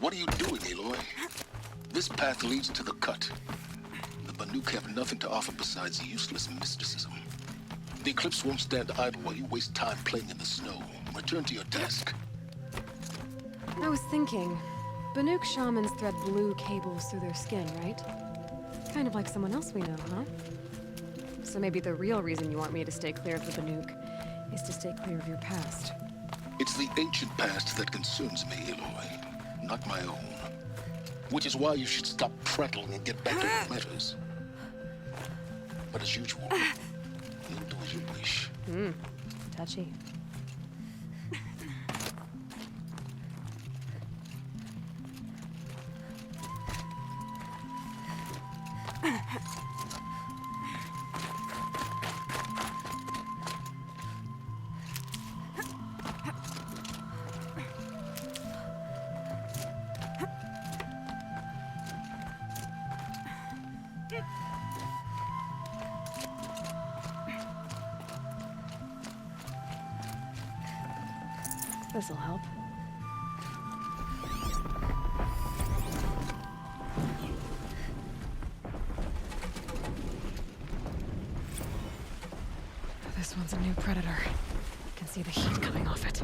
What are you doing, Aloy? This path leads to the cut. The Banuk have nothing to offer besides useless mysticism. The Eclipse won't stand idle while you waste time playing in the snow. Return to your desk. I was thinking, Banuk shamans thread blue cables through their skin, right? Kind of like someone else we know, huh? So maybe the real reason you want me to stay clear of the Banuk is to stay clear of your past. It's the ancient past that concerns me, Aloy, not my own. Which is why you should stop prattling and get back to what matters. But as usual, you'll do as you wish. Touchy. This'll help. This one's a new predator. I can see the heat coming off it.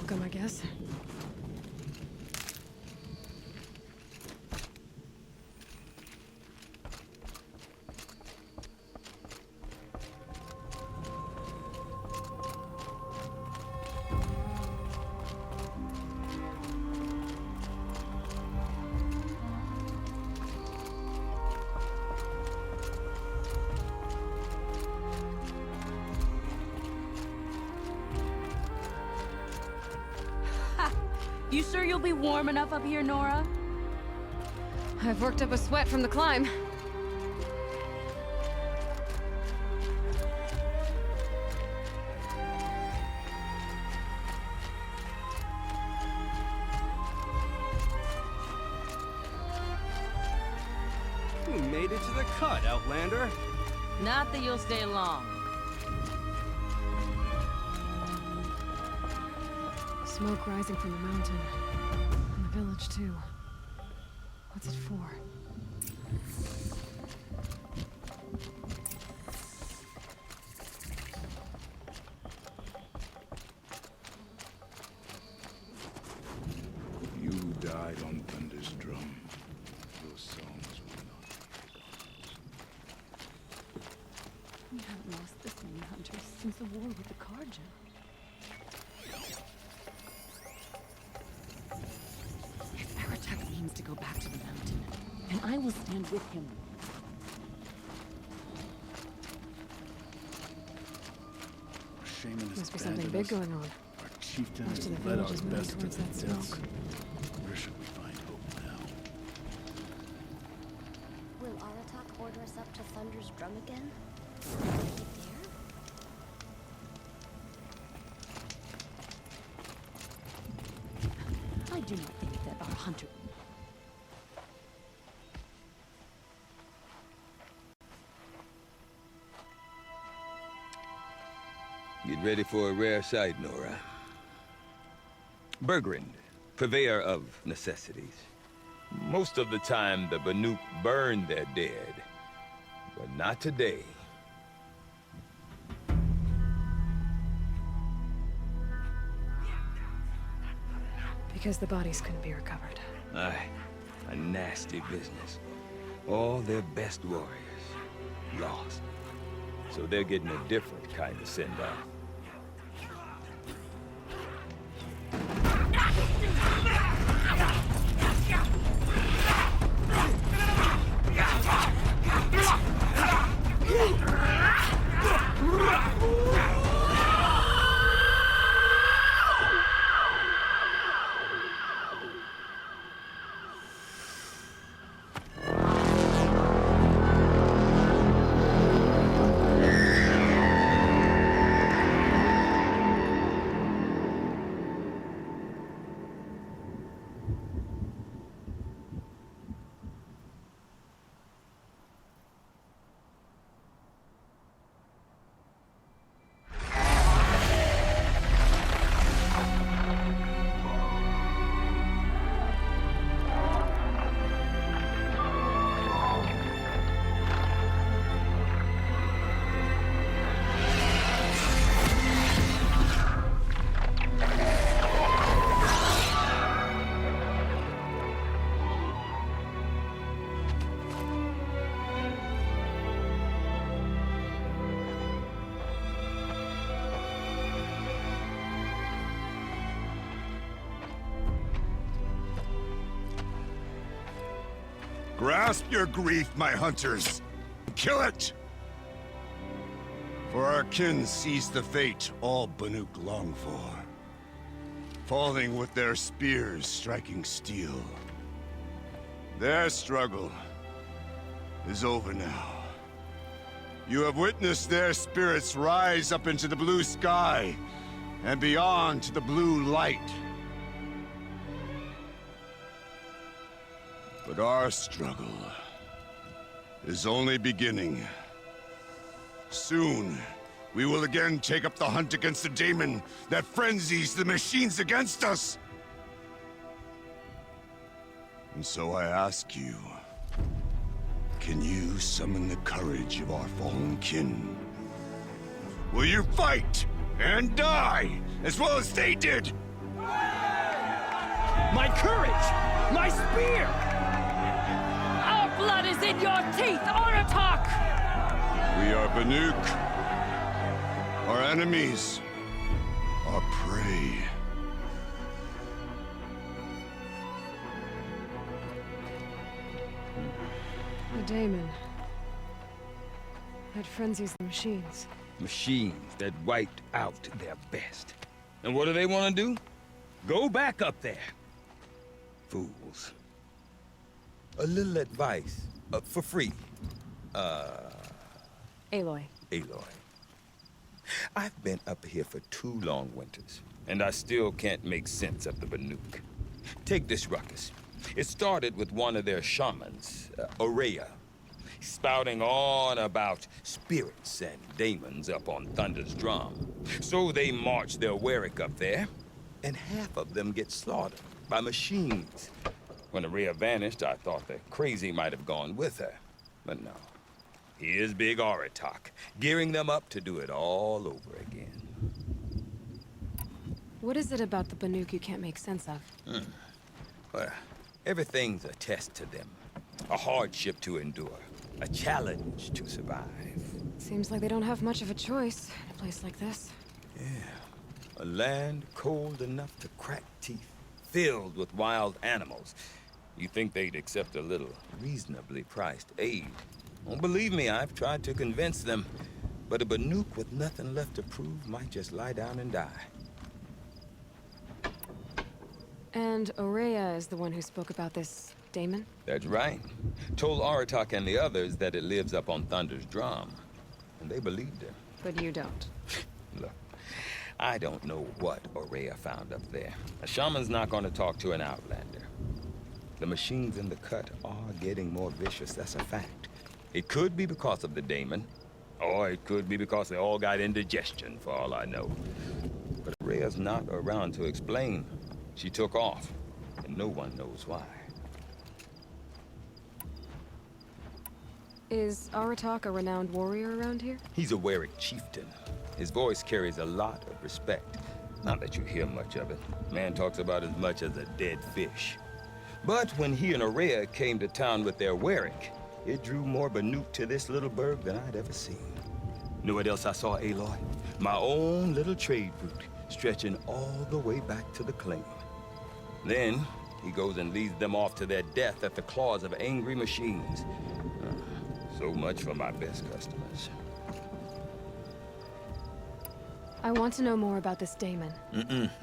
welcome, I guess. You sure you'll be warm enough up here, Nora? I've worked up a sweat from the climb. You made it to the cut, Outlander. Not that you'll stay long. Smoke rising from the mountain. And the village, too. What's it for? You died on Thunder's drum. Those songs will not be forgotten. We haven't lost this many hunters since the war with the Carja. Aratak means to go back to the mountain, and I will stand with him. Our shaman has Must be something abandoned big us. going on. Our chieftain Most has of the led village our is moving best to towards the that deaths. smoke. Where should we find hope now? Will Aratak order us up to Thunder's drum again? I do not think that our hunter... Get ready for a rare sight, Nora. Bergrand, purveyor of necessities. Most of the time, the Banuk burn their dead. But not today. Because the bodies couldn't be recovered. Aye, a nasty business. All their best warriors, lost. So they're getting a different kind of send-off. Grasp your grief, my hunters. Kill it! For our kin sees the fate all Banuk long for. Falling with their spears striking steel. Their struggle is over now. You have witnessed their spirits rise up into the blue sky and beyond to the blue light. But our struggle is only beginning. Soon, we will again take up the hunt against the daemon that frenzies the machines against us. And so I ask you, can you summon the courage of our fallen kin? Will you fight and die as well as they did? my courage, my spear! Our blood is in your teeth, Aratak! We are Banuk. Our enemies are prey. The daemon. That frenzies the machines. Machines that wiped out their best. And what do they want to do? Go back up there. Fools. A little advice, for free. Aloy. Aloy. I've been up here for 2 long winters, and I still can't make sense of the Banuk. Take this ruckus. It started with one of their shamans, Aurea, spouting on about spirits and demons up on Thunder's drum. So they march their Warwick up there, and half of them get slaughtered by machines. When Aurea vanished, I thought the crazy might have gone with her, but no. Here's Big Aratak, gearing them up to do it all over again. What is it about the Banuk you can't make sense of? Well, everything's a test to them. A hardship to endure. A challenge to survive. Seems like they don't have much of a choice in a place like this. Yeah. A land cold enough to crack teeth, filled with wild animals. You think they'd accept a little reasonably priced aid? Well, believe me, I've tried to convince them. But a Banuk with nothing left to prove might just lie down and die. And Aurea is the one who spoke about this daemon? That's right. Told Aratak and the others that it lives up on Thunder's drum. And they believed him. But you don't. Look, I don't know what Aurea found up there. A shaman's not going to talk to an outlander. The machines in the cut are getting more vicious, that's a fact. It could be because of the daemon, or it could be because they all got indigestion, for all I know. But Aurea's not around to explain. She took off, and no one knows why. Is Aratak a renowned warrior around here? He's a Warwick chieftain. His voice carries a lot of respect. Not that you hear much of it. Man talks about as much as a dead fish. But when he and Aurea came to town with their Warwick, it drew more Banuk to this little burg than I'd ever seen. Know what else I saw, Aloy? My own little trade route, stretching all the way back to the claim. Then, he goes and leads them off to their death at the claws of angry machines. So much for my best customers. I want to know more about this daemon.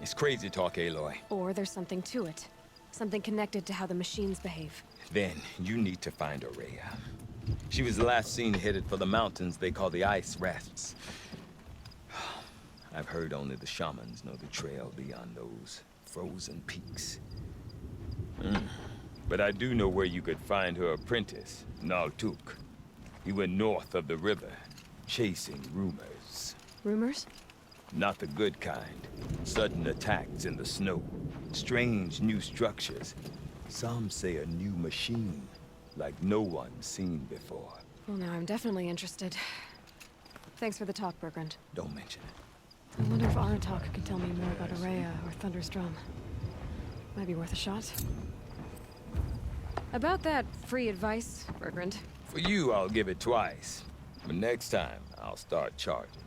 It's crazy talk, Aloy. Or there's something to it. Something connected to how the machines behave. Then, you need to find Aurea. She was last seen headed for the mountains they call the Ice Rafts. I've heard only the shamans know the trail beyond those frozen peaks. But I do know where you could find her apprentice, Naltuk. He went north of the river, chasing rumors. Rumors? Not the good kind. Sudden attacks in the snow. Strange new structures. Some say a new machine, like no one's seen before. Well, now I'm definitely interested. Thanks for the talk, Bergrand. Don't mention it. I wonder if Aratak can tell me more about Aurea or Thunder's drum. Might be worth a shot. About that free advice, Bergrand. For you, I'll give it twice. But next time, I'll start charging.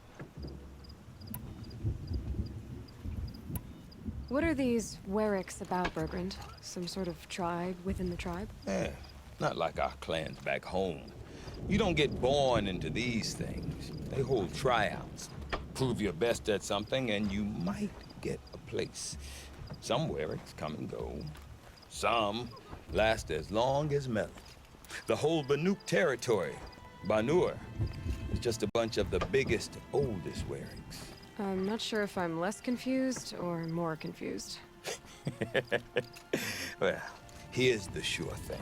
What are these Warwicks about, Bergrand? Some sort of tribe within the tribe? Not like our clans back home. You don't get born into these things. They hold tryouts. Prove your best at something, and you might get a place. Some Warwicks come and go. Some last as long as Melon. The whole Banuk territory, Banur, is just a bunch of the biggest, oldest Warwicks. I'm not sure if I'm less confused or more confused. Well, here's the sure thing.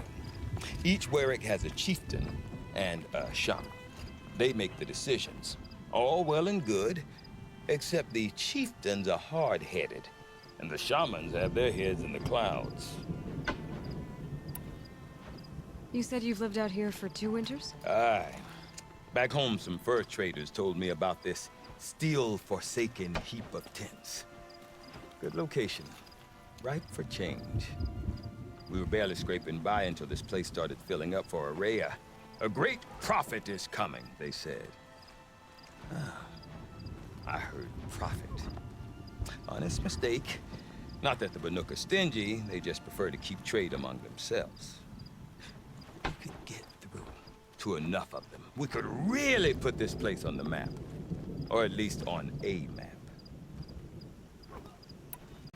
Each Warwick has a chieftain and a shaman. They make the decisions. All well and good, except the chieftains are hard-headed, and the shamans have their heads in the clouds. You said you've lived out here for 2 winters? Aye. Back home, some fur traders told me about this steel-forsaken heap of tents. Good location. ripe for change. We were barely scraping by until this place started filling up for Araya. A great prophet is coming, they said. I heard prophet. Honest mistake. Not that the Banuk are stingy, they just prefer to keep trade among themselves. We could get through to enough of them. We could really put this place on the map. Or at least on a map.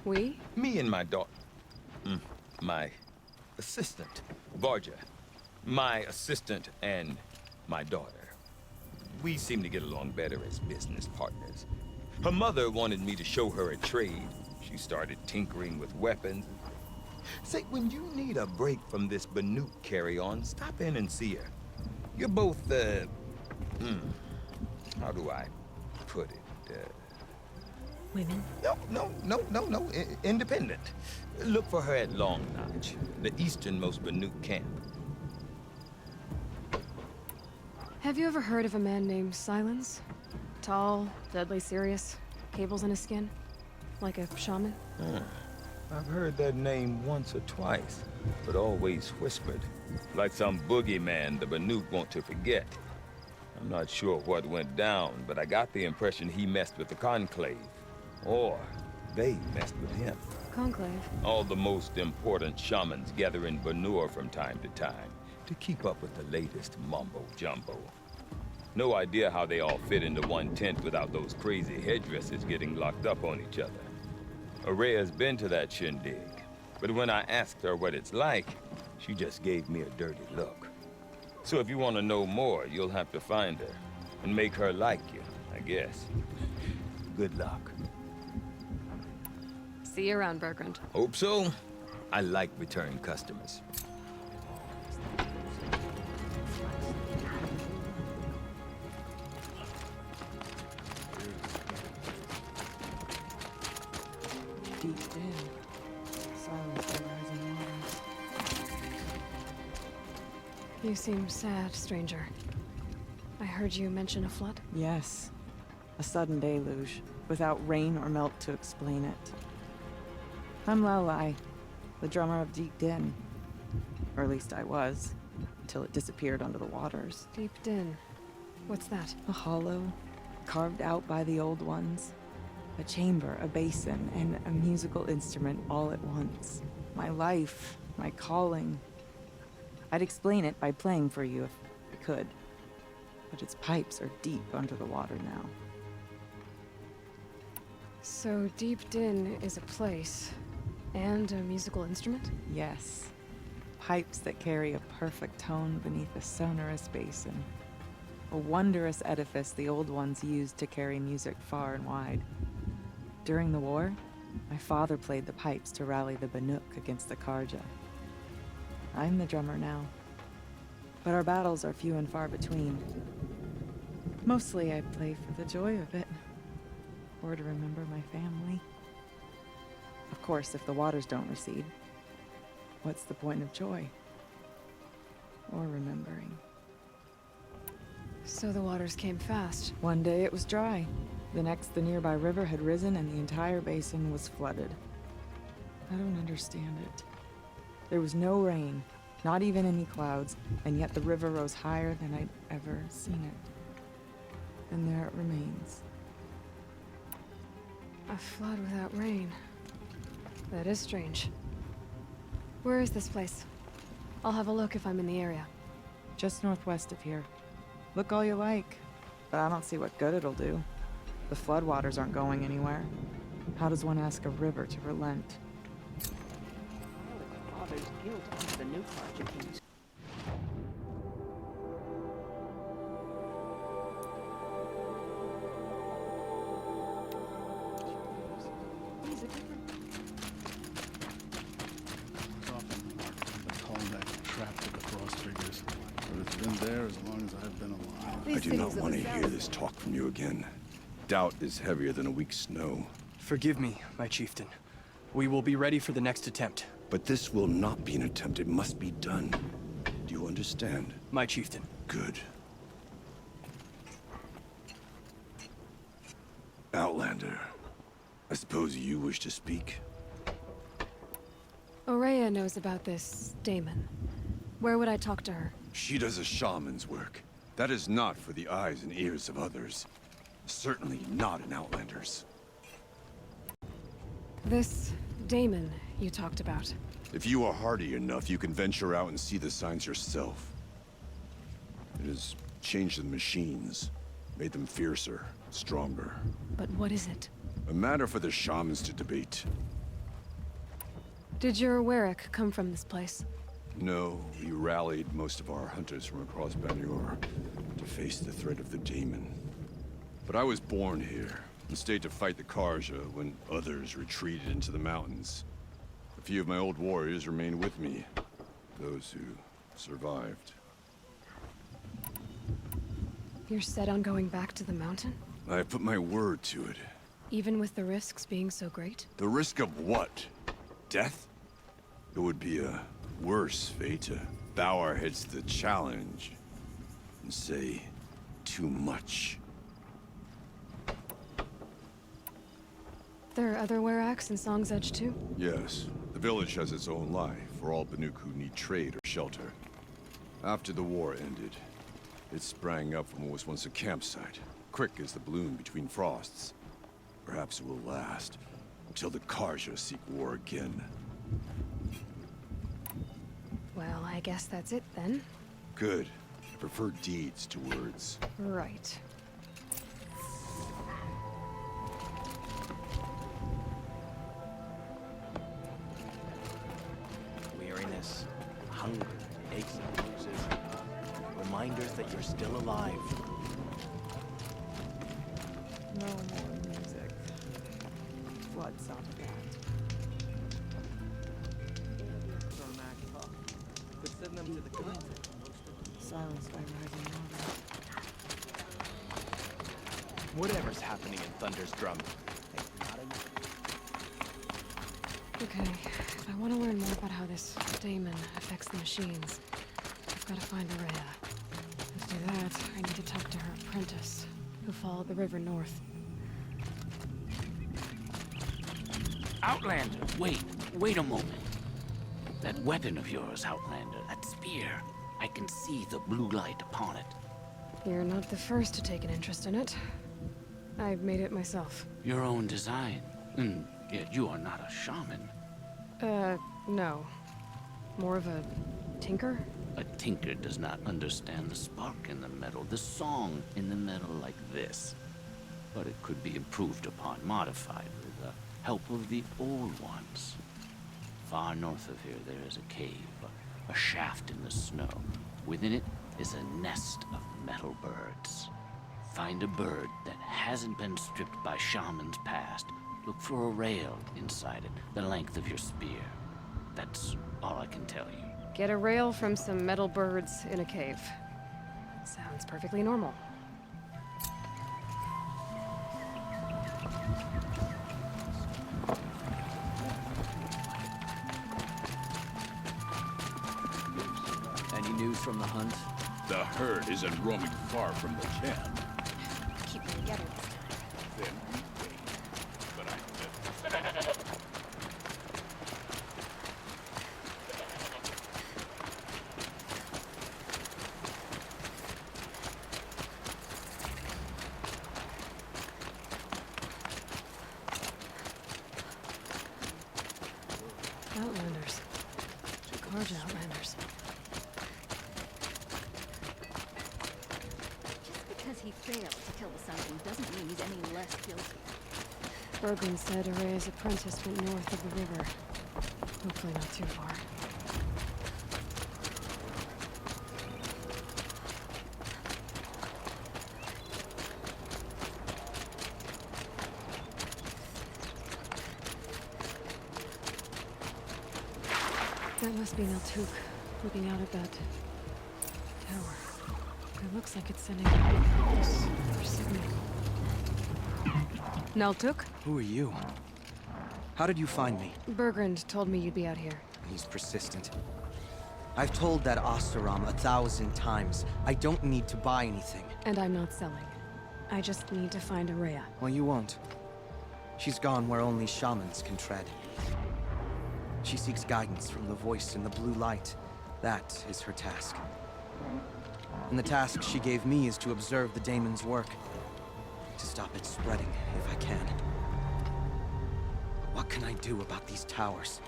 We? Me and my daughter. My assistant, Varja. My assistant and my daughter. We seem to get along better as business partners. Her mother wanted me to show her a trade. She started tinkering with weapons. Say, when you need a break from this Banuk carry-on, stop in and see her. You're both, how do I put it? Women? No. Independent. Look for her at Long Notch, the easternmost Banuk camp. Have you ever heard of a man named Silence? Tall, deadly serious, cables in his skin? Like a shaman? I've heard that name once or twice, but always whispered. Like some boogeyman the Banuk want to forget. I'm not sure what went down, but I got the impression he messed with the Conclave. Or they messed with him. Conclave? All the most important shamans gather in Banur from time to time to keep up with the latest mumbo-jumbo. No idea how they all fit into one tent without those crazy headdresses getting locked up on each other. Araya's been to that shindig, but when I asked her what it's like, she just gave me a dirty look. So if you want to know more, you'll have to find her and make her like you, I guess. Good luck. See you around, Bergrand. Hope so. I like return customers. Deep down. Silence the rising waters. You seem sad, stranger. I heard you mention a flood. Yes. A sudden deluge, without rain or melt to explain it. I'm Lelai, the drummer of Deep Din. Or at least I was, until it disappeared under the waters. Deep Din. What's that? A hollow, carved out by the old ones. A chamber, a basin, and a musical instrument all at once. My life, my calling. I'd explain it by playing for you if I could. But its pipes are deep under the water now. So Deep Din is a place, and a musical instrument? Yes. Pipes that carry a perfect tone beneath a sonorous basin. A wondrous edifice the old ones used to carry music far and wide. During the war, my father played the pipes to rally the Banuk against the Karja. I'm the drummer now, but our battles are few and far between. Mostly I play for the joy of it, or to remember my family. Of course, if the waters don't recede, what's the point of joy? Or remembering? So the waters came fast. One day it was dry. The next, the nearby river had risen and the entire basin was flooded. I don't understand it. There was no rain, not even any clouds, and yet the river rose higher than I'd ever seen it. And there it remains. A flood without rain. That is strange. Where is this place? I'll have a look if I'm in the area. Just northwest of here. Look all you like, but I don't see what good it'll do. The floodwaters aren't going anywhere. How does one ask a river to relent? Father's guilt onto the new project kings. Calling that trap to the frost figures. But it's been there as long as I've been alive. I do not want to hear this talk from you again. Doubt is heavier than a week's snow. Forgive me, my chieftain. We will be ready for the next attempt. But this will not be an attempt. It must be done. Do you understand? My chieftain. Good. Outlander, I suppose you wish to speak? Aurea knows about this Damon. Where would I talk to her? She does a shaman's work. That is not for the eyes and ears of others. Certainly not an Outlander's. This Damon you talked about. If you are hardy enough, you can venture out and see the signs yourself. It has changed the machines, made them fiercer, stronger. But what is it? A matter for the shamans to debate. Did your Warwick come from this place? No, we rallied most of our hunters from across Banur to face the threat of the demon. But I was born here and stayed to fight the Karja when others retreated into the mountains. A few of my old warriors remained with me, those who survived. You're set on going back to the mountain? I put my word to it. Even with the risks being so great? The risk of what? Death? It would be a worse fate to bow our heads to the challenge and say too much. There are other Weraks in Song's Edge too? Yes. The village has its own life for all Banuk who need trade or shelter. After the war ended, it sprang up from what was once a campsite, quick as the bloom between frosts. Perhaps it will last until the Karja seek war again. Well, I guess that's it then. Good. I prefer deeds to words. Right. Weariness, hunger, aches and bruises. Reminders that you're still alive. No more music. Blood stop that. Could send them to the continent. Silenced by rising water. Whatever's happening in Thunder's drum. Okay, if I want to learn more about how this Damon affects the machines, I've got to find Aurea. To do that, I need to talk to her apprentice, who followed the river north. Outlander, wait a moment. That weapon of yours, Outlander, that spear, I can see the blue light upon it. You're not the first to take an interest in it. I made it myself. Your own design. Yet you are not a shaman. No. More of a tinker? A tinker does not understand the spark in the metal, the song in the metal like this. But it could be improved upon, modified with the help of the old ones. Far north of here there is a cave, a shaft in the snow. Within it is a nest of metal birds. Find a bird that hasn't been stripped by shamans past. Look for a rail inside it, the length of your spear. That's all I can tell you. Get a rail from some metal birds in a cave. Sounds perfectly normal. Any news from the hunt? The herd isn't roaming far from the camp. Keep them together this time. Then we wait. But Outlanders. Karja Outlanders. Just because he failed to kill the something doesn't mean he's any less guilty. Bergren said Aurea's apprentice went north of the river. Hopefully not too far. That must be Naltuk, looking out at that tower. It looks like it's sending a signal. Naltuk? Who are you? How did you find me? Bergrand told me you'd be out here. He's persistent. I've told that Osteram 1,000 times. I don't need to buy anything. And I'm not selling. I just need to find Aurea. Well, you won't. She's gone where only shamans can tread. She seeks guidance from the voice in the blue light. That is her task. And the task she gave me is to observe the daemon's work. To stop it spreading, if I can. What can I do about these towers?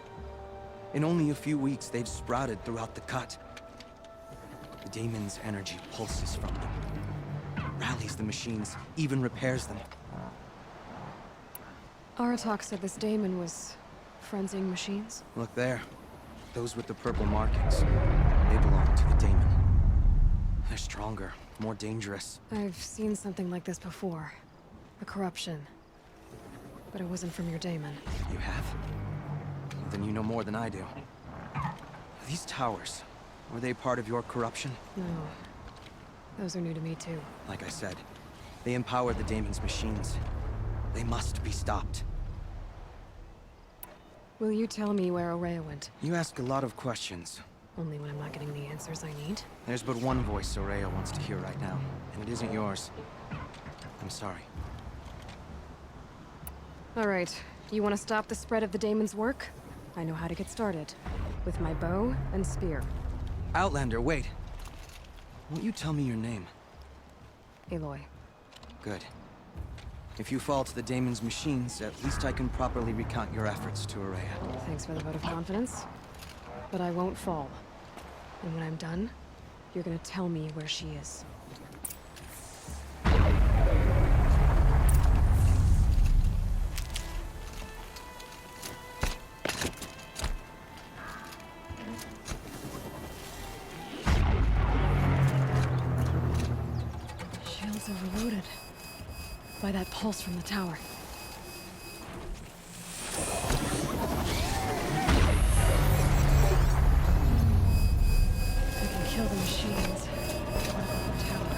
In only a few weeks, they've sprouted throughout the cut. The daemon's energy pulses from them. Rallies the machines, even repairs them. Aratak said this daemon was frenzying machines? Look there. Those with the purple markings. They belong to the daemon. They're stronger, more dangerous. I've seen something like this before. A corruption. But it wasn't from your daemon. You have? Then you know more than I do. These towers, were they part of your corruption? No. Those are new to me too. Like I said, they empower the daemon's machines. They must be stopped. Will you tell me where Aurea went? You ask a lot of questions. Only when I'm not getting the answers I need. There's but one voice Aurea wants to hear right now, and it isn't yours. I'm sorry. All right. You want to stop the spread of the daemon's work? I know how to get started. With my bow and spear. Outlander, wait. Won't you tell me your name? Aloy. Good. If you fall to the daemon's machines, at least I can properly recount your efforts to Aurea. Thanks for the vote of confidence. But I won't fall. And when I'm done, you're gonna tell me where she is. Shields overloaded. By that pulse from the tower. I can kill the machines. The tower.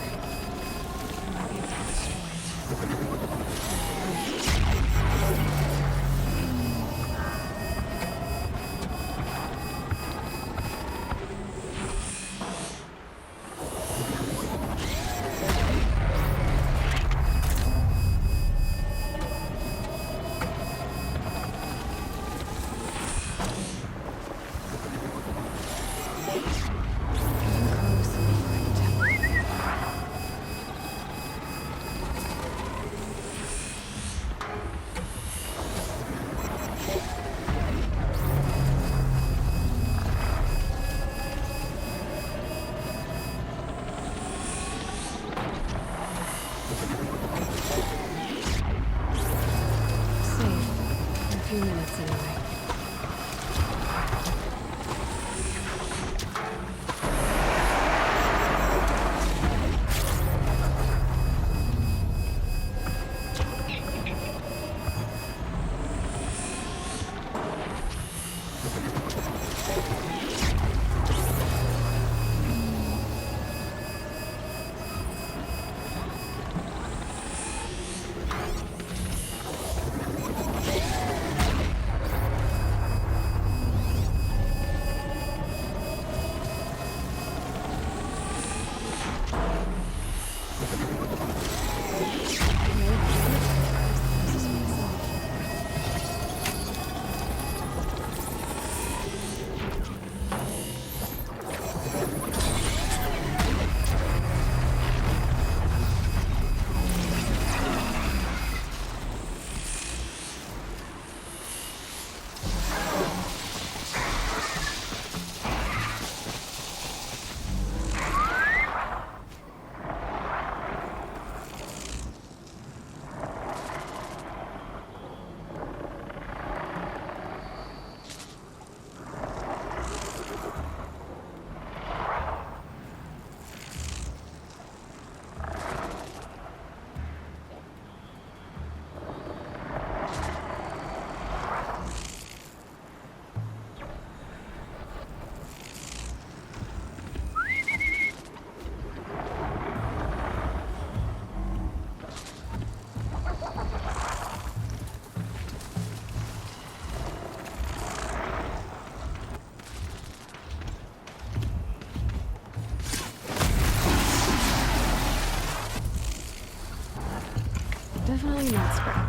I might be able to destroy it. Few minutes anyway. Definitely not scrap.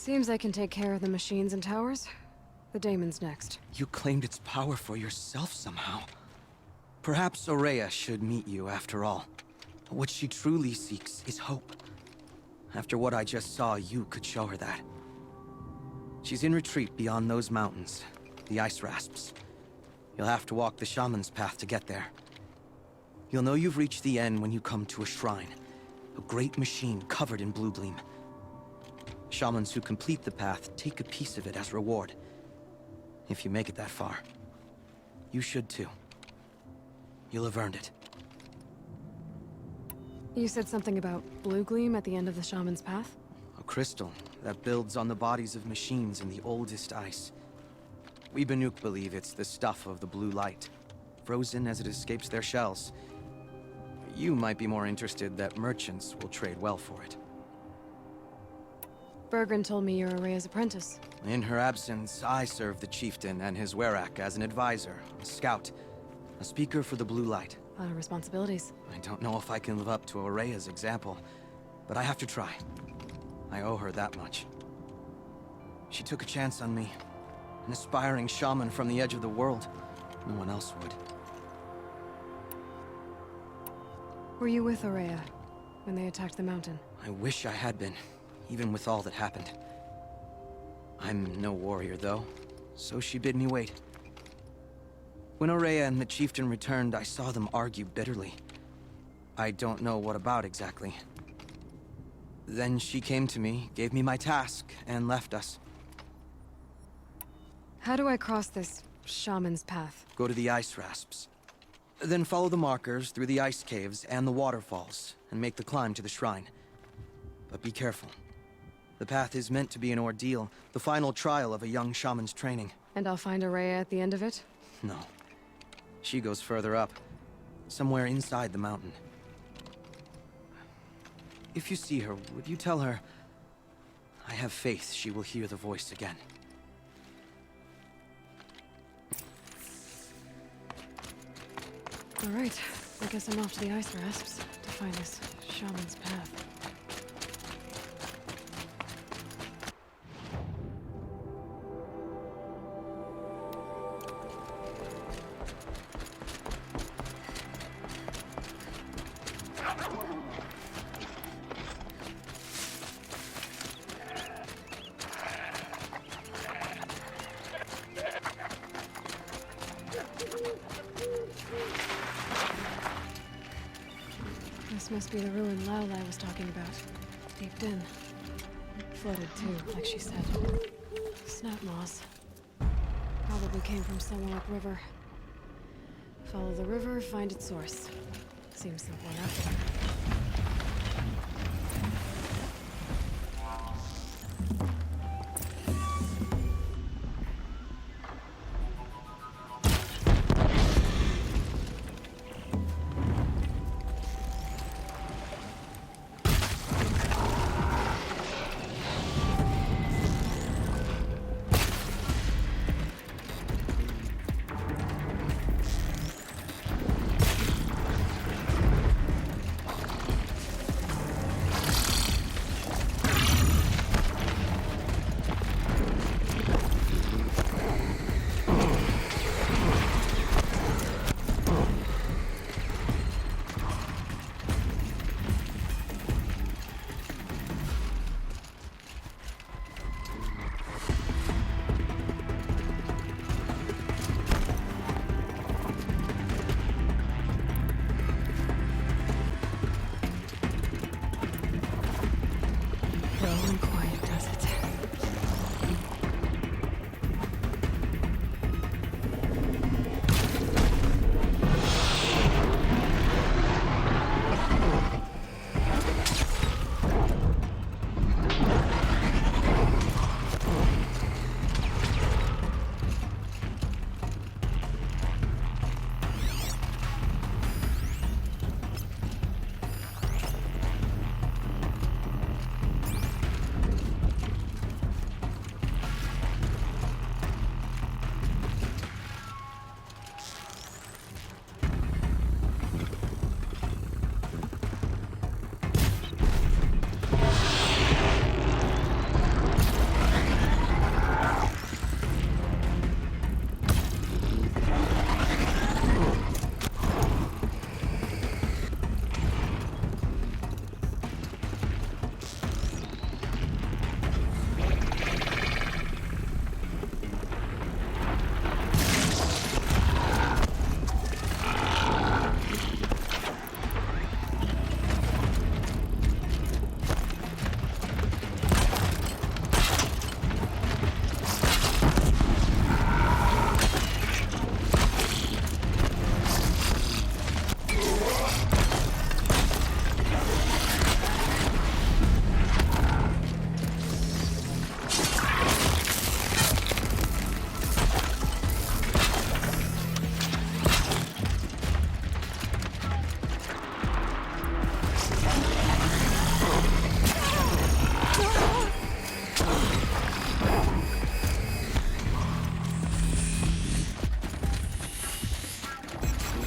Seems I can take care of the machines and towers. The daemon's next. You claimed its power for yourself somehow. Perhaps Aurea should meet you after all. What she truly seeks is hope. After what I just saw, you could show her that. She's in retreat beyond those mountains, the ice rasps. You'll have to walk the shaman's path to get there. You'll know you've reached the end when you come to a shrine. A great machine covered in blue gleam. Shamans who complete the path take a piece of it as reward. If you make it that far, you should too. You'll have earned it. You said something about blue gleam at the end of the shaman's path? A crystal that builds on the bodies of machines in the oldest ice. We Banuk believe it's the stuff of the blue light, frozen as it escapes their shells. You might be more interested that merchants will trade well for it. Bergren told me you're Aurea's apprentice. In her absence, I serve the chieftain and his werak as an advisor, a scout, a speaker for the blue light. A lot of responsibilities. I don't know if I can live up to Aurea's example, but I have to try. I owe her that much. She took a chance on me. An aspiring shaman from the edge of the world. No one else would. Were you with Aurea when they attacked the mountain? I wish I had been, even with all that happened. I'm no warrior, though, so she bid me wait. When Aurea and the chieftain returned, I saw them argue bitterly. I don't know what about exactly. Then she came to me, gave me my task, and left us. How do I cross this shaman's path? Go to the ice rasps. Then follow the markers through the ice caves and the waterfalls, and make the climb to the shrine. But be careful. The path is meant to be an ordeal, the final trial of a young shaman's training. And I'll find Aurea at the end of it? No. She goes further up, somewhere inside the mountain. If you see her, would you tell her, I have faith she will hear the voice again. All right, I guess I'm off to the ice rasps to find this shaman's path. This must be the ruined Laula I was talking about. Deep in. Flooded too, like she said. Snap moss. Probably came from somewhere upriver. Follow the river, find its source. Seems simple enough.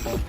Oh,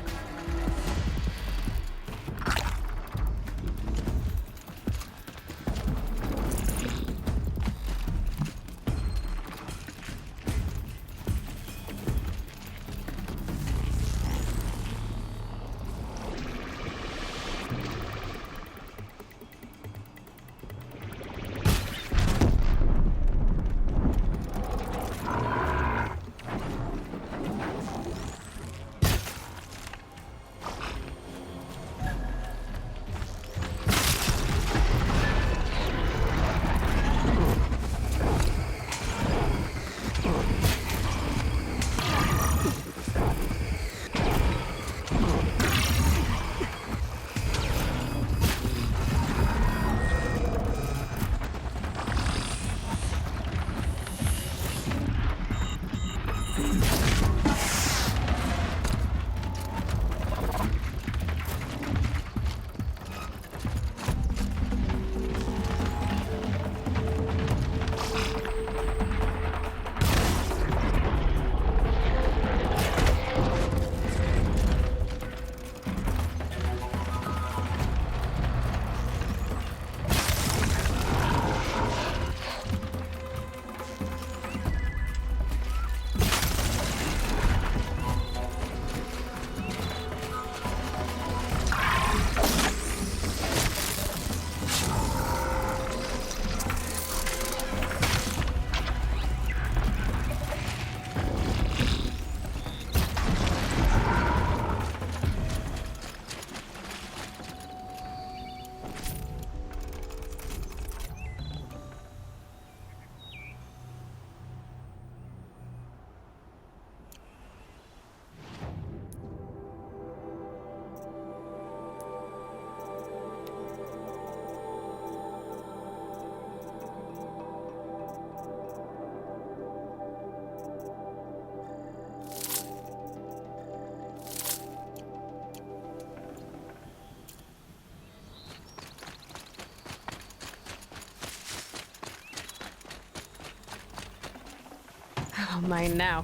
mine now.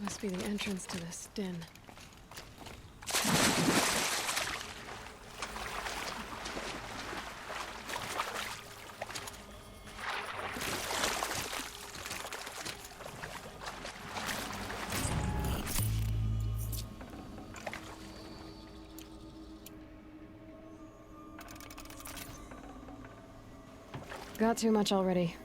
Must be the entrance to this den. Got too much already.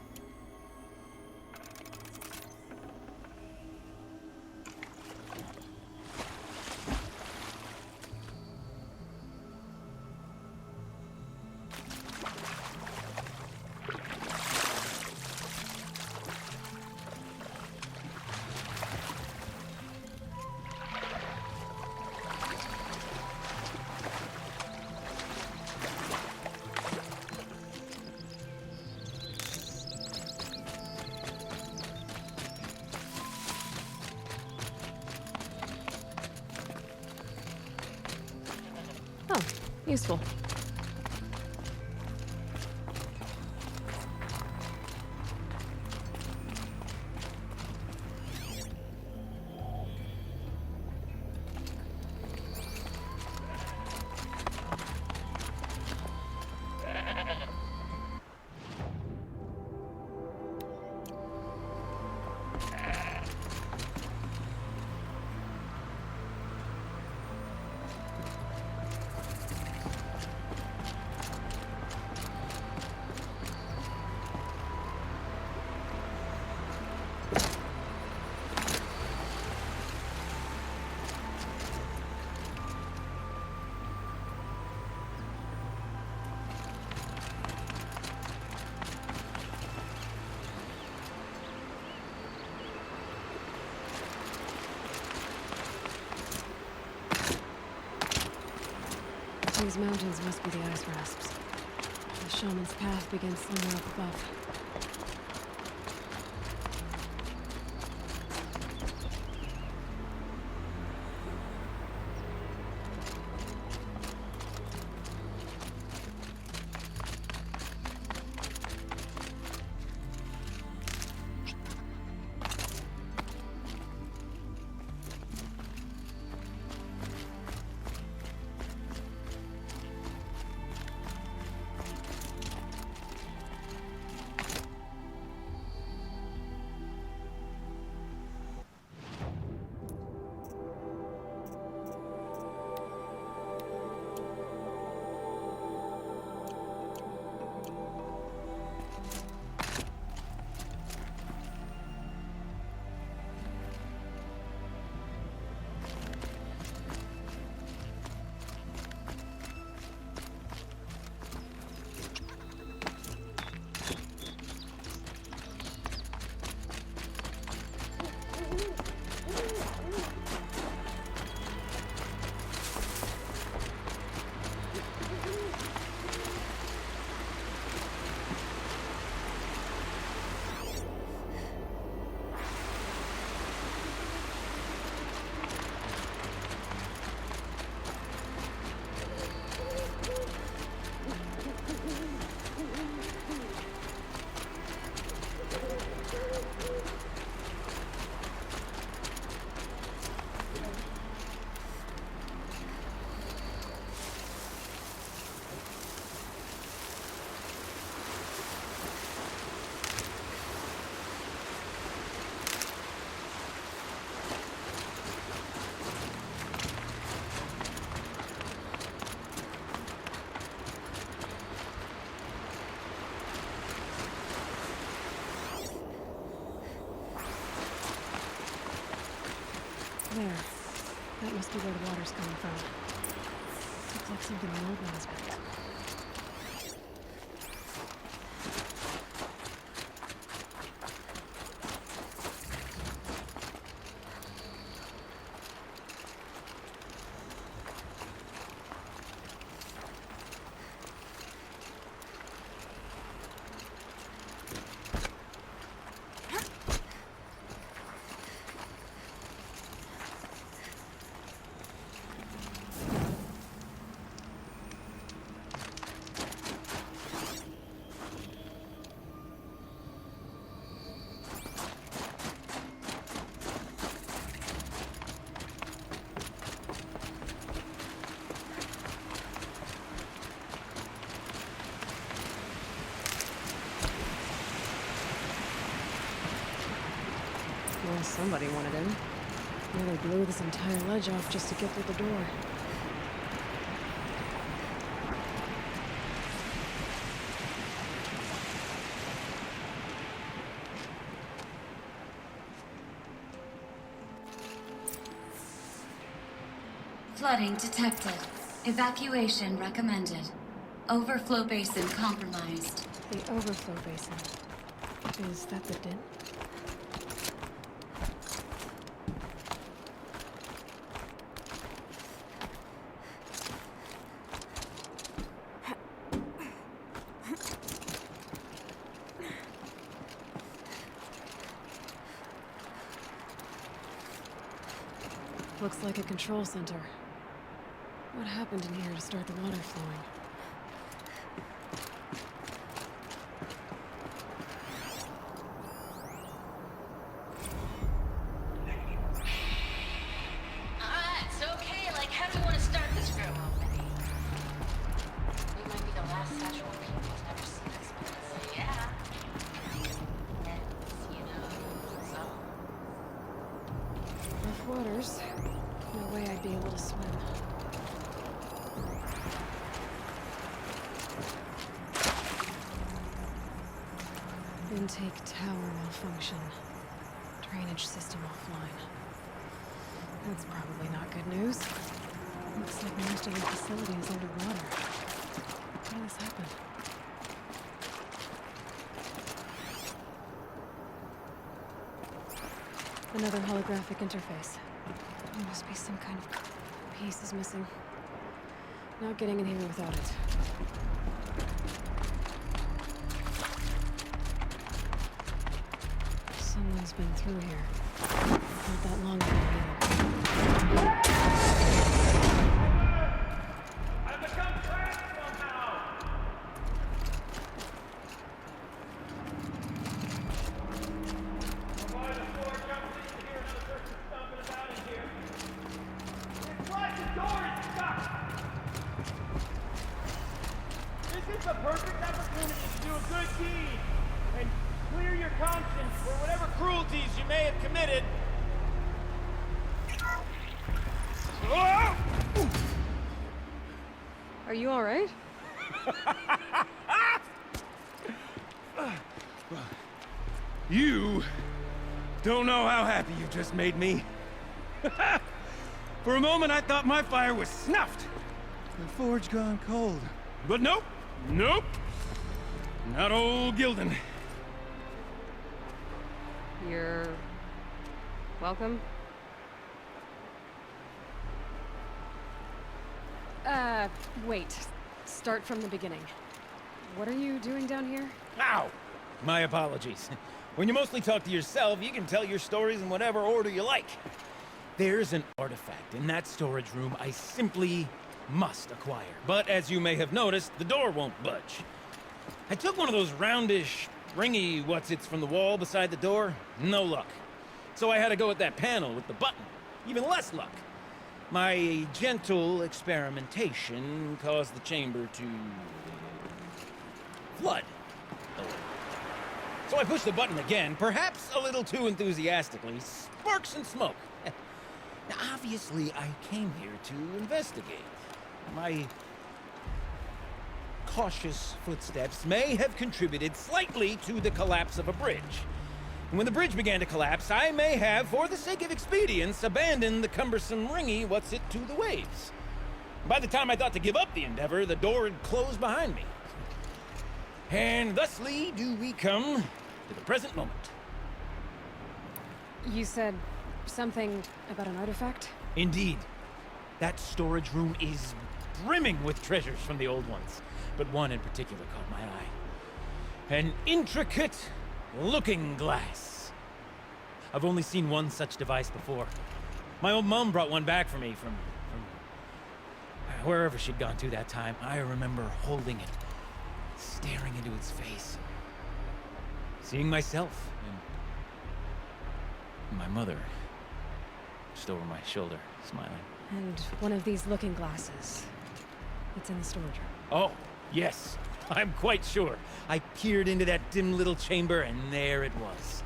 Oh, useful. These mountains must be the ice rasps. The shaman's path begins somewhere up above. That must be where the water's coming from. Looks like something the old ones built. Well, somebody wanted in. Nearly blew this entire ledge off just to get through the door. Flooding detected. Evacuation recommended. Overflow basin compromised. The overflow basin. Is that the din? Looks like a control center. What happened in here to start the water flowing? It's okay. Like, how do you want to start this room opening? We might be the last sexual people who's never seen this one. So, yeah. It's, you know, so. Rough waters. No way I'd be able to swim. Intake tower malfunction. Drainage system offline. That's probably not good news. Looks like most of the facility is underwater. How did this happen? Another holographic interface. There must be some kind of piece is missing. Not getting in here without it. Someone's been through here. Not that long ago either. I've become trapped somehow! Why the floor jumps into here, another person stomping about in here. It's like the door is stuck! This is the perfect opportunity to do a good deed and clear your conscience for whatever cruelties you may have committed. Are you all right? You don't know how happy you just made me. For a moment, I thought my fire was snuffed. The forge gone cold. But nope, nope. Not old Gildan. You're welcome. Wait. Start from the beginning. What are you doing down here? Ow! My apologies. When you mostly talk to yourself, you can tell your stories in whatever order you like. There's an artifact in that storage room I simply must acquire. But as you may have noticed, the door won't budge. I took one of those roundish, ringy what's-its from the wall beside the door. No luck. So I had to go with that panel with the button. Even less luck. My gentle experimentation caused the chamber to flood. So I pushed the button again, perhaps a little too enthusiastically. Sparks and smoke. Now, obviously, I came here to investigate. My cautious footsteps may have contributed slightly to the collapse of a bridge. And when the bridge began to collapse, I may have, for the sake of expedience, abandoned the cumbersome ringy what's-it to the waves. By the time I thought to give up the endeavor, the door had closed behind me. And thusly do we come to the present moment. You said something about an artifact? Indeed. That storage room is brimming with treasures from the old ones, but one in particular caught my eye. An intricate looking glass. I've only seen one such device before. My old mom brought one back for me from wherever she'd gone to that time. I remember holding it, staring into its face, seeing myself and my mother just over my shoulder, smiling. And one of these looking glasses. It's in the storage room. Oh, yes. I'm quite sure. I peered into that dim little chamber, and there it was.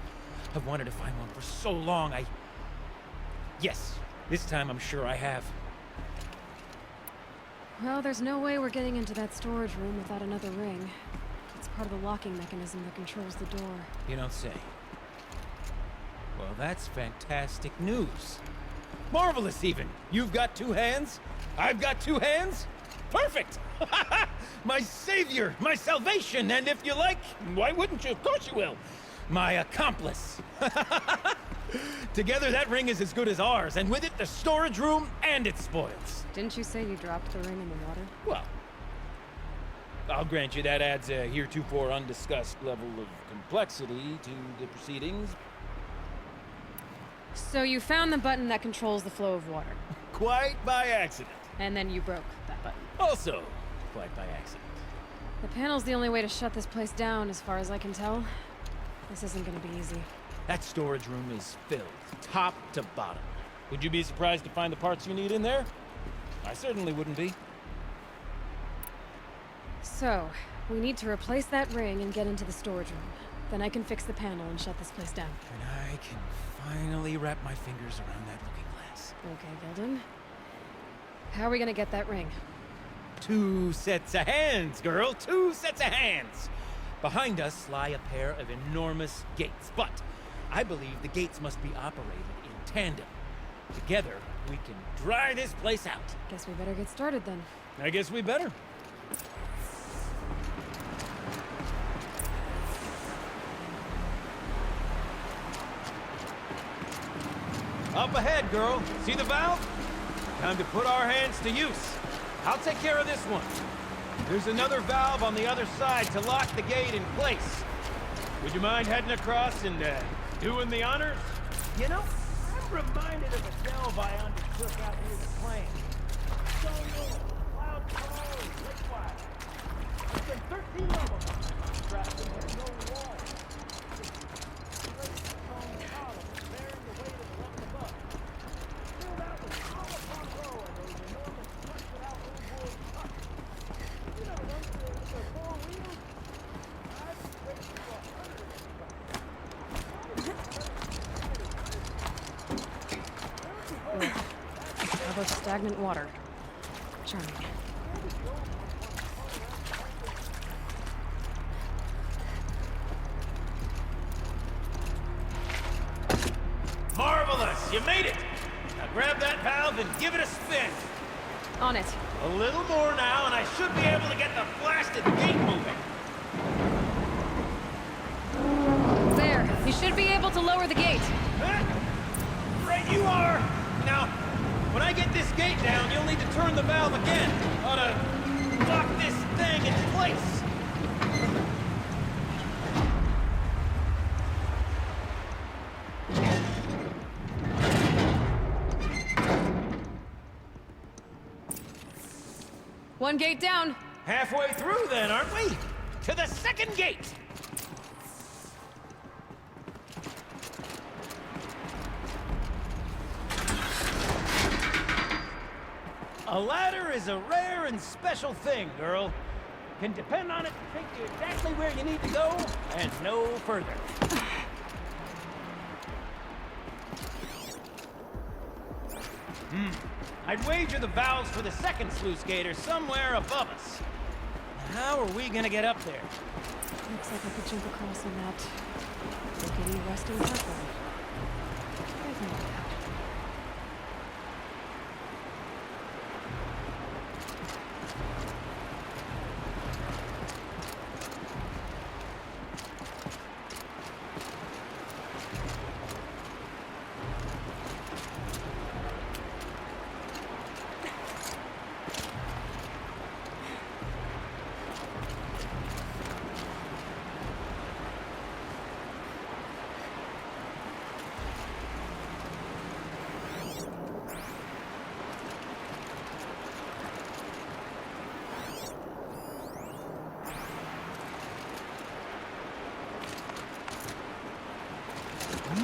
I've wanted to find one for so long. Yes, this time I'm sure I have. Well, there's no way we're getting into that storage room without another ring. It's part of the locking mechanism that controls the door. You don't say. Well, that's fantastic news. Marvelous, even. You've got two hands. I've got two hands. Perfect! My savior, my salvation, and if you like, why wouldn't you? Of course you will. My accomplice. Together, that ring is as good as ours, and with it, the storage room and its spoils. Didn't you say you dropped the ring in the water? Well, I'll grant you that adds a heretofore undiscussed level of complexity to the proceedings. So you found the button that controls the flow of water. Quite by accident. And then you broke that button. Also, quite by accident. The panel's the only way to shut this place down, as far as I can tell. This isn't gonna be easy. That storage room is filled, top to bottom. Would you be surprised to find the parts you need in there? I certainly wouldn't be. So, we need to replace that ring and get into the storage room. Then I can fix the panel and shut this place down. And I can finally wrap my fingers around that looking glass. Okay, Gilden. How are we gonna get that ring? 2 sets of hands, girl. 2 sets of hands. Behind us lie a pair of enormous gates, but I believe the gates must be operated in tandem. Together, we can dry this place out. Guess we better get started then. I guess we better. Up ahead, girl. See the valve? Time to put our hands to use. I'll take care of this one. There's another valve on the other side to lock the gate in place. Would you mind heading across and doing the honors? You know, I'm reminded of a delve I undertook out near the plane. Stone Hill, Cloud Tower, and Lake. It's been 13 levels on that contract, and there's no wall. Just straight stone columns bearing the weight of the one above. Filled out with row upon row of those enormous crushed-out old-world trucks. You know, ones with their 4 wheels? I've raced for 100 of these trucks. How about stagnant water? Charming. Marvelous! You made it! Now grab that valve and give it a spin. On it. A little more now, and I should be able to get the blasted gate moving. There. You should be able to lower the gate. Right you are! Now, when I get this gate down, you'll need to turn the valve again. Ought to lock this thing in place. One gate down. Halfway through then, aren't we? To the second gate! A ladder is a rare and special thing, girl. Can depend on it to take you exactly where you need to go, and no further. I'd wager the valves for the second sluice gate are somewhere above us. How are we gonna get up there? Looks like I could jump across on that. rickety rusting platform. I've no doubt.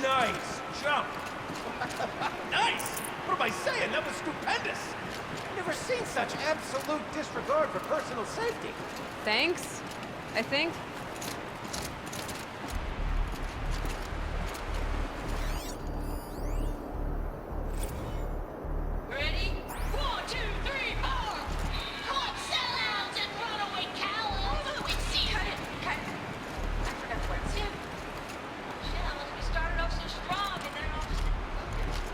Nice jump! Nice! What am I saying? That was stupendous! Never seen such absolute disregard for personal safety. Thanks, I think. Ready? 1, 2, 3, 4! Come sellouts and runaway cowards! Wait, see, cut it. I forgot the words. Shit, I must be started off so strong and then off.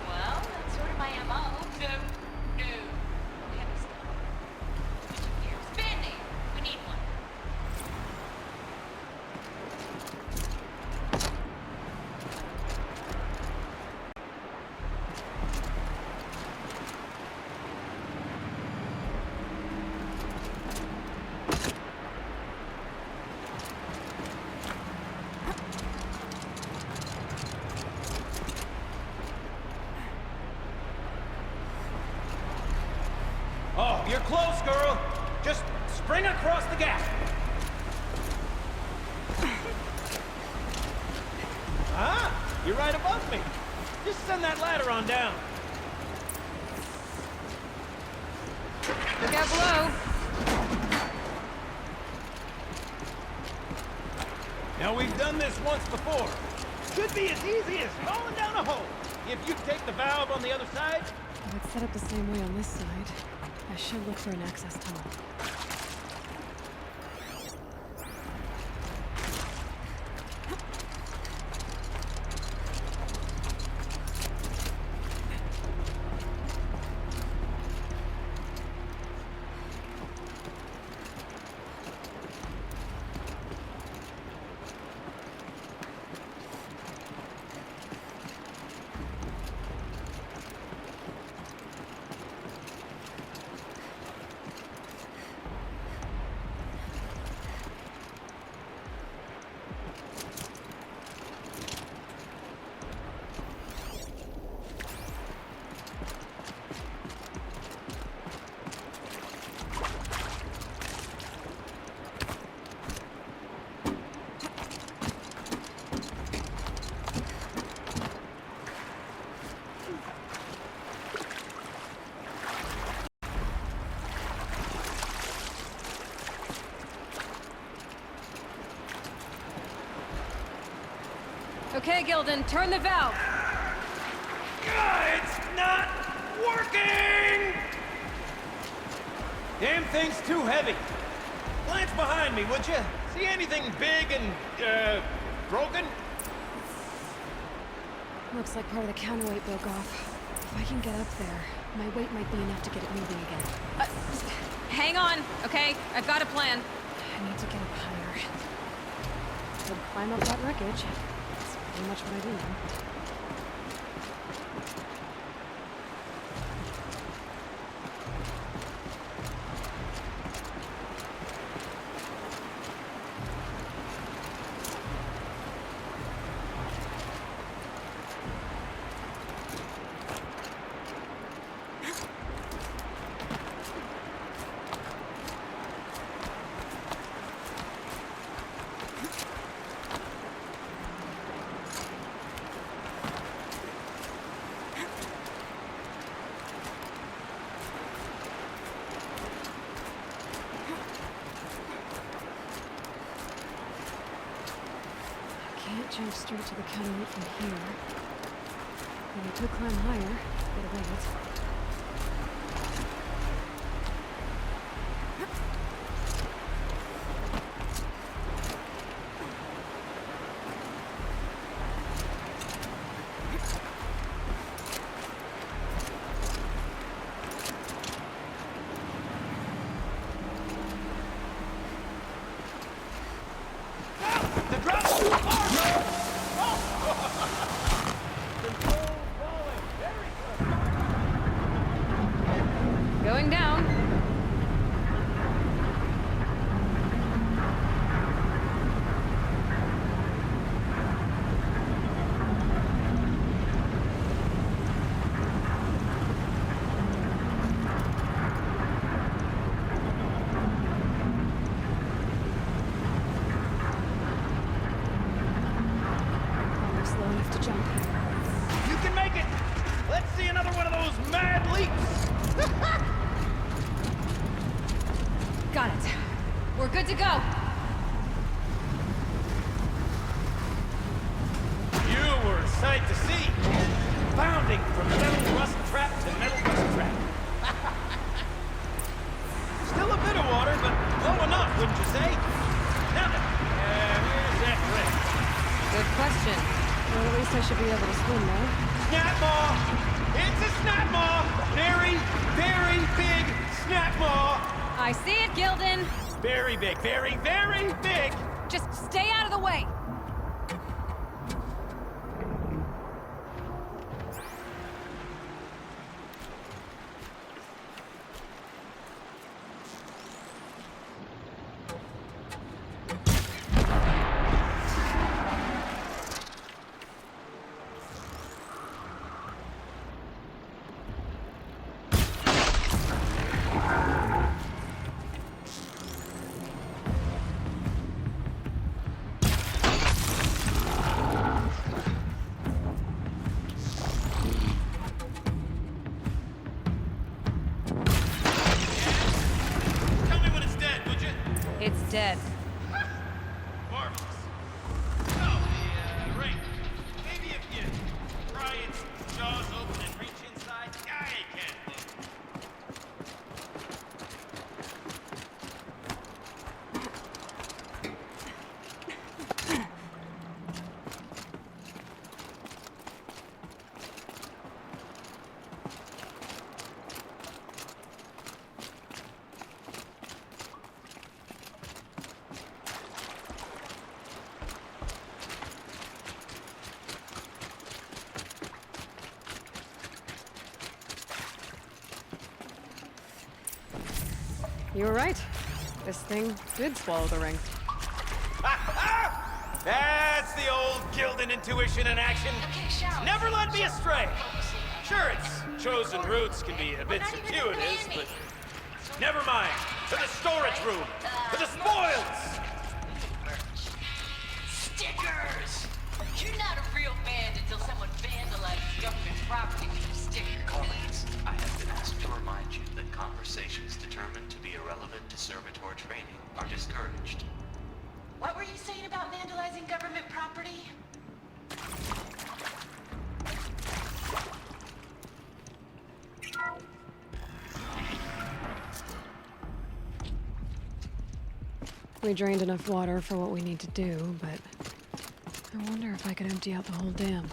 Well, that's sort of my MO. No. Heavy stuff. Switching gears. Band-aid. We need one. Oh, you're close, girl. Just spring across the gap. Ah, you're right above me. Just send that ladder on down. Look out below. Now, we've done this once before. Should be as easy as falling down a hole. If you take the valve on the other side. If it's set up the same way on this side, I should look for an access tunnel. Okay, Gilden, turn the valve. It's not working! Damn thing's too heavy. Glance behind me, would you? See anything big and, broken? Looks like part of the counterweight broke off. If I can get up there, my weight might be enough to get it moving again. Hang on, okay? I've got a plan. I need to get up higher. Could climb up that wreckage. That's pretty much what I do now. Can't jump straight to the counterweight from here. But I could climb higher, get a weight. going down. Almost slow enough to jump. You can make it! Let's see another one of those mad leaps! Got it. We're good to go. You were a sight to see. Bounding from metal rust trap to metal rust trap. Still a bit of water, but low enough, wouldn't you say? Now then, where's that ring? Good question. Well, at least I should be able to swim now. Snap maw! It's a snap maw! Very, very big snap maw! I see it, Gildan. Very big, very, very big! Just stay out of the way. Tell me when it's dead, would you? It's dead. Marvelous. Oh, the ring. Maybe if you pry its jaws open and reach inside, I can't move. You were right. This thing did swallow the ring. That's the old Gildan intuition in action. Never led me astray. Sure, its chosen routes can be a bit circuitous, but never mind. To the storage room. To the spoils. Stickers! You're not a real band until someone vandalizes government property with your sticker. Collins, I have been asked to remind you that conversations determined to be irrelevant to servitor training are discouraged. What were you saying about vandalizing government property? We drained enough water for what we need to do, but I wonder if I could empty out the whole dam.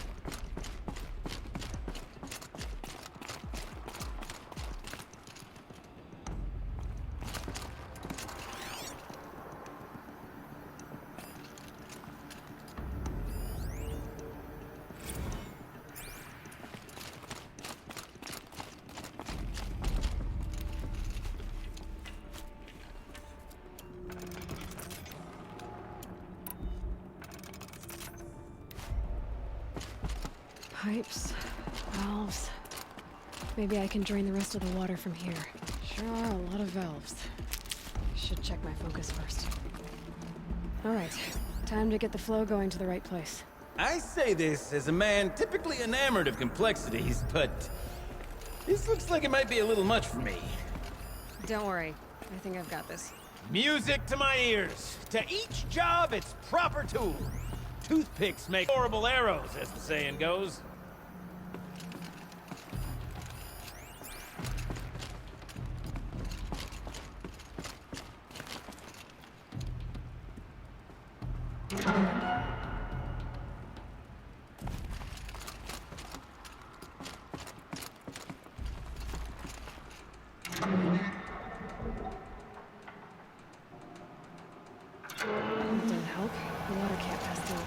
Pipes, valves. Maybe I can drain the rest of the water from here. Sure are a lot of valves. Should check my focus first. All right, time to get the flow going to the right place. I say this as a man typically enamored of complexities, but this looks like it might be a little much for me. Don't worry, I think I've got this. Music to my ears. To each job, its proper tool. Toothpicks make horrible arrows, as the saying goes. That didn't help. The water can't pass through.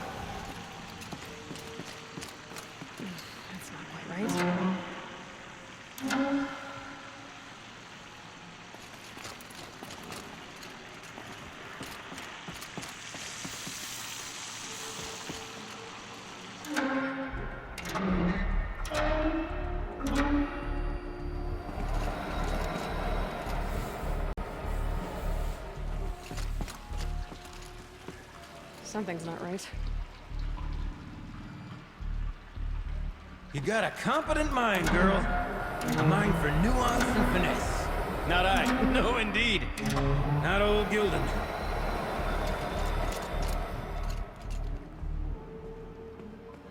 That's not quite right. Something's not right. You got a competent mind, girl. A mind for nuance and finesse. Not I. No, indeed. Not old Gilden.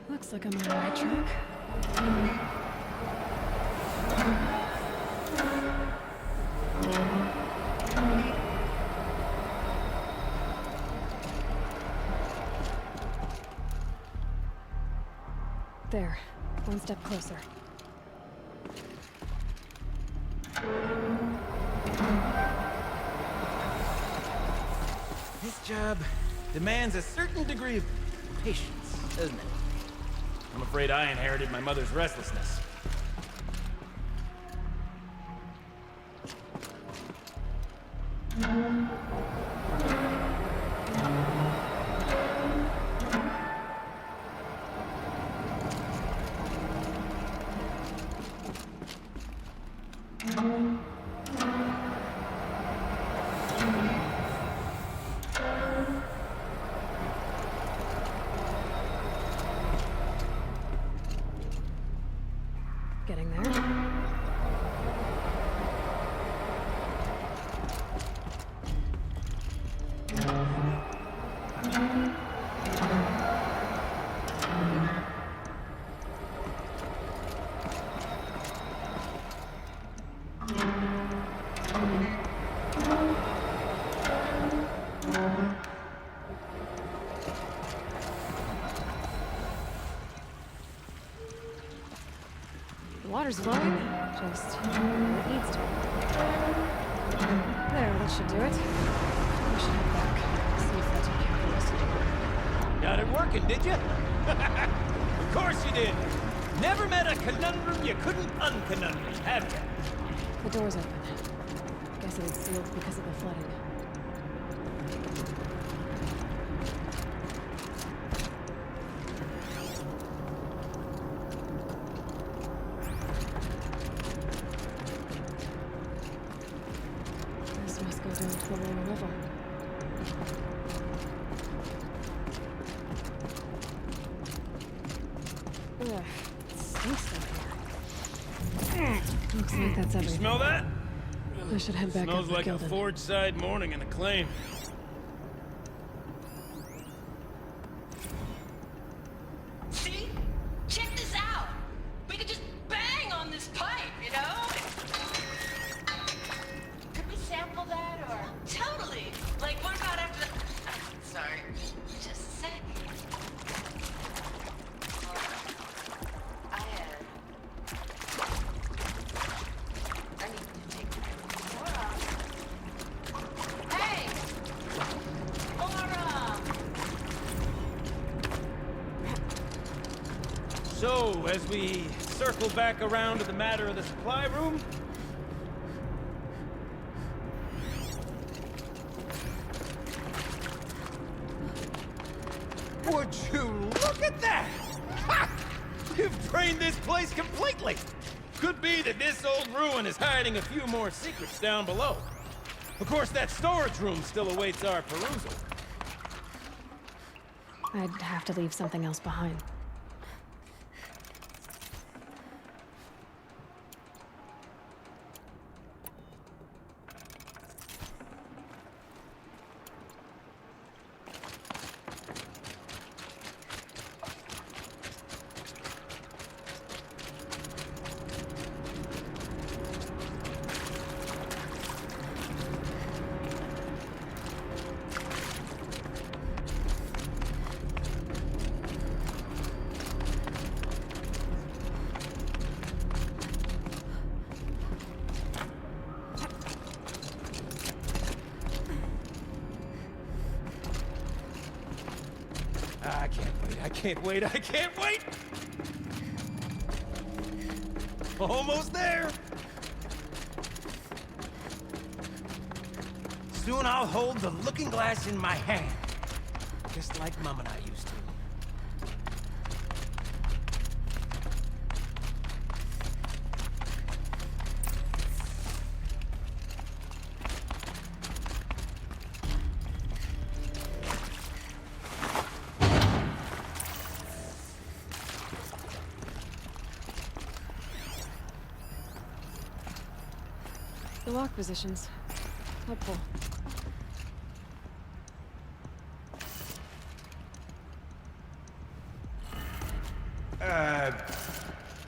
Looks like I'm on the right track. There. One step closer. This job demands a certain degree of patience, doesn't it? I'm afraid I inherited my mother's restlessness. Getting there. The water's flowing, just where it needs to be. There, that should do it. We should head back, see if that took care of the rest of the work. Got it working, did you? Of course you did. Never met a conundrum you couldn't unconundrum, have you? The door's open. Guess it was sealed because of the flooding. This must go down to the lower level. Ugh, it stinks in here. Looks like that's You everything. smell that? I should head back up Smells with like a Gilden. Forge side morning in Acclaim. See? Check this out. We could just bang on this pipe, you know? Could we sample that or? Totally. Like, what about after the... Sorry. Just a sec. I need to take Laura. Hey! Laura! So, as we circle back around to the matter of the supply room, would you look at that? Ha! You've drained this place completely. Could be that this old ruin is hiding a few more secrets down below. Of course, that storage room still awaits our perusal. I'd have to leave something else behind. I can't wait, I can't wait! Almost there! Soon I'll hold the looking glass in my hand, just like Mom and I used to. The lock positions. Helpful.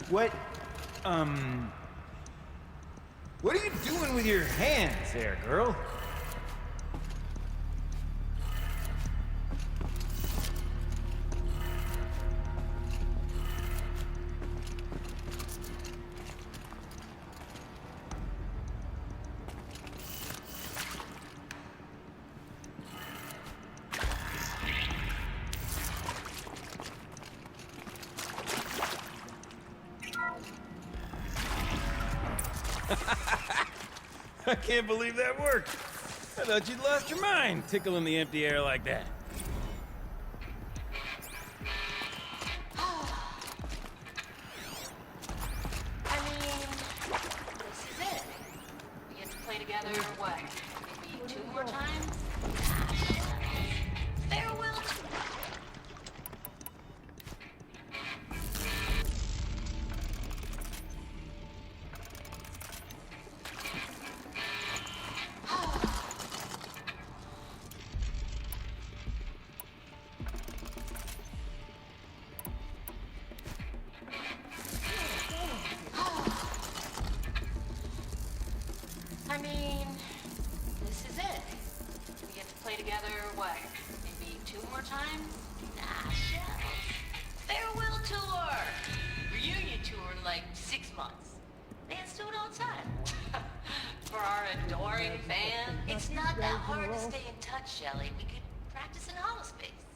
What, what are you doing with your hands there, girl? I can't believe that worked. I thought you'd lost your mind, tickling the empty air like that. I mean, this is it. We get to play together, what, maybe 2 more times? Farewell to... I mean, this is it. We get to play together, what, maybe 2 more times? Nah, shucks. Farewell tour! Reunion tour in like 6 months. Let's do it all the time. For our adoring fans. It's not that hard to stay in touch, Shelley. We could practice in holospace.